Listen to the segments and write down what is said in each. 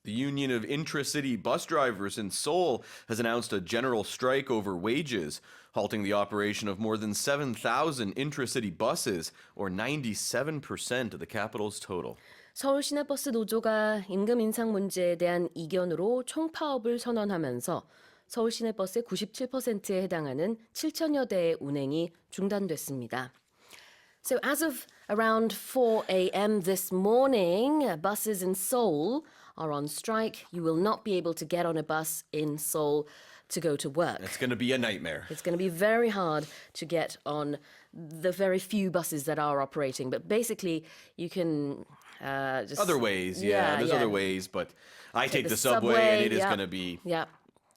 The Union of Intracity Bus Drivers in Seoul has announced a general strike over wages, halting the operation of more than 7,000 intracity buses, or 97% of the capital's total. 서울 시내버스 노조가 임금 인상 문제에 대한 이견으로 총파업을 선언하면서 서울 시내버스의 97%에 해당하는 7천여 대의 운행이 중단됐습니다. So as of around 4 a.m. this morning, buses in Seoul are on strike. You will not be able to get on a bus in Seoul to go to work. It's going to be a nightmare. It's going to be very hard to get on the very few buses that are operating. But basically, you can just... Other ways, there's other ways, but I take the subway and it is going to be...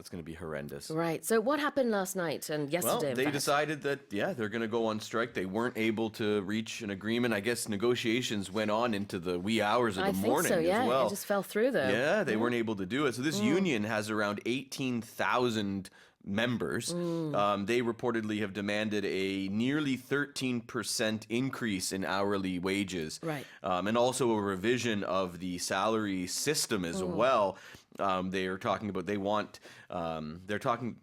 It's going to be horrendous. Right. So what happened last night and yesterday? Well, they decided that, they're going to go on strike. They weren't able to reach an agreement. I guess negotiations went on into the wee hours of the morning as well. It just fell through though. Yeah, they weren't able to do it. So this union has around 18,000 members. They reportedly have demanded a nearly 13% increase in hourly wages. Right. And also a revision of the salary system as well. They are talking about they're talking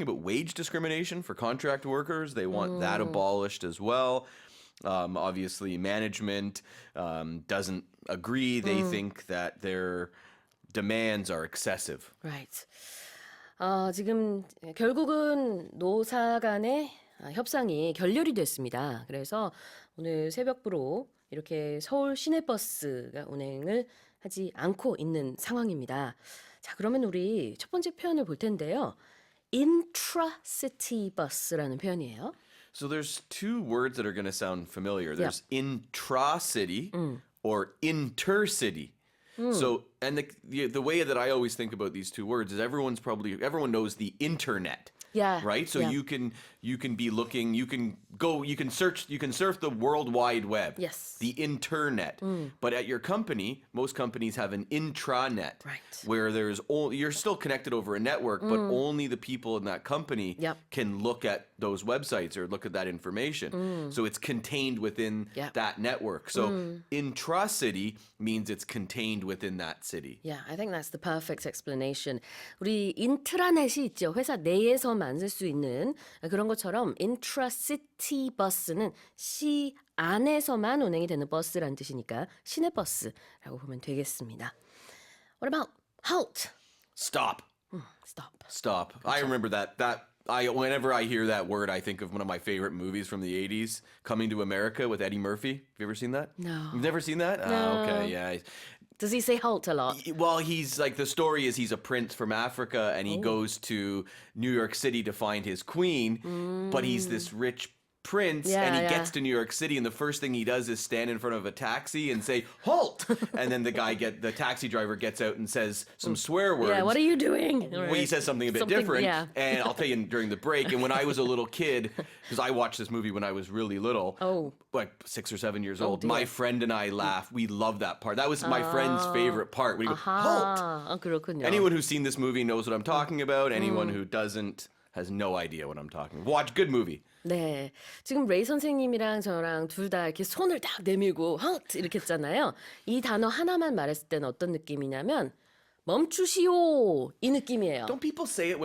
about wage discrimination for contract workers. They want that abolished as well. Obviously, management doesn't agree. They think that their demands are excessive. Right. 지금 결국은 노사 간의 협상이 결렬이 됐습니다. 그래서 오늘 새벽부로 이렇게 서울 시내버스가 운행을 하지 않고 있는 상황입니다. 자, 그러면 우리 첫 번째 표현을 볼 텐데요. intracity bus라는 표현이에요. So there's two words that are going to sound familiar. There's intracity or intercity. So, and the way that I always think about these two words is everyone knows the internet. Yeah. Right? So you can be looking, you can surf the World Wide Web. Yes. The internet. But at your company, most companies have an intranet. Right. Where you're still connected over a network, but only the people in that company can look at those websites or look at that information. So it's contained within that network. So intracity means it's contained within that city. Yeah, I think that's the perfect explanation. 우리 인트라넷이 있죠. 회사 내에서만 쓸 수 있는 그런 것처럼 intracity bus는 시 안에서만 운행이 되는 버스라는 뜻이니까 시내버스라고 보면 되겠습니다. What about halt? Stop. Stop. Stop. I remember that. Whenever I hear that word, I think of one of my favorite movies from the 80s, Coming to America with Eddie Murphy. Have you ever seen that? No. You've never seen that? No. Okay, yeah. Does he say halt a lot? Well, he's like, the story is he's a prince from Africa and he goes to New York City to find his queen, but he's this rich prince and he gets to New York City and the first thing he does is stand in front of a taxi and say halt, and then the taxi driver gets out and says some swear words. Yeah, what are you doing? Well, he says something a bit different, and I'll tell you during the break. And when I was a little kid, because I watched this movie when I was really little, like 6 or 7 years old, my friend and I laughed. We loved that part. That was my friend's favorite part. When he goes, halt. 그렇군요. Anyone who's seen this movie knows what I'm talking about. Anyone who doesn't has no idea what I'm talking about. Watch, good movie. 네, 지금 레이 선생님이랑 저랑 둘 다 이렇게 손을 딱 내밀고 halt 이렇게 했잖아요. 이 단어 하나만 말했을 때는 어떤 느낌이냐면 멈추시오 이 느낌이에요. Don't people say it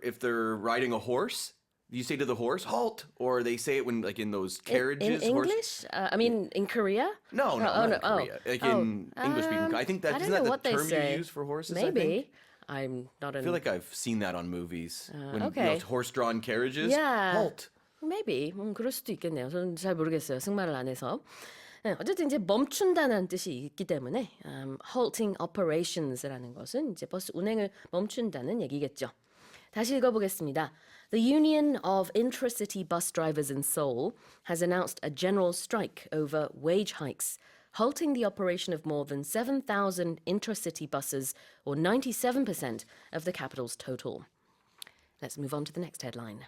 if they're riding a horse? You say to the horse, halt, or they say it when like in those carriages. In English? I mean, in Korea? No, not in Korea. Like in English speaking, I think isn't that the term you use for horses? Maybe. I think? I'm not. I feel like I've seen that on movies. When okay. Horse-drawn carriages. Yeah. Halt. Maybe. 그럴 수도 있겠네요. 저는 잘 모르겠어요. 승마를 안 해서. 네, 어쨌든 이제 멈춘다는 뜻이 있기 때문에 halting operations라는 것은 이제 버스 운행을 멈춘다는 얘기겠죠. 다시 읽어보겠습니다. The Union of Intracity Bus Drivers in Seoul has announced a general strike over wage hikes, halting the operation of more than 7,000 intracity buses, or 97% of the capital's total. Let's move on to the next headline.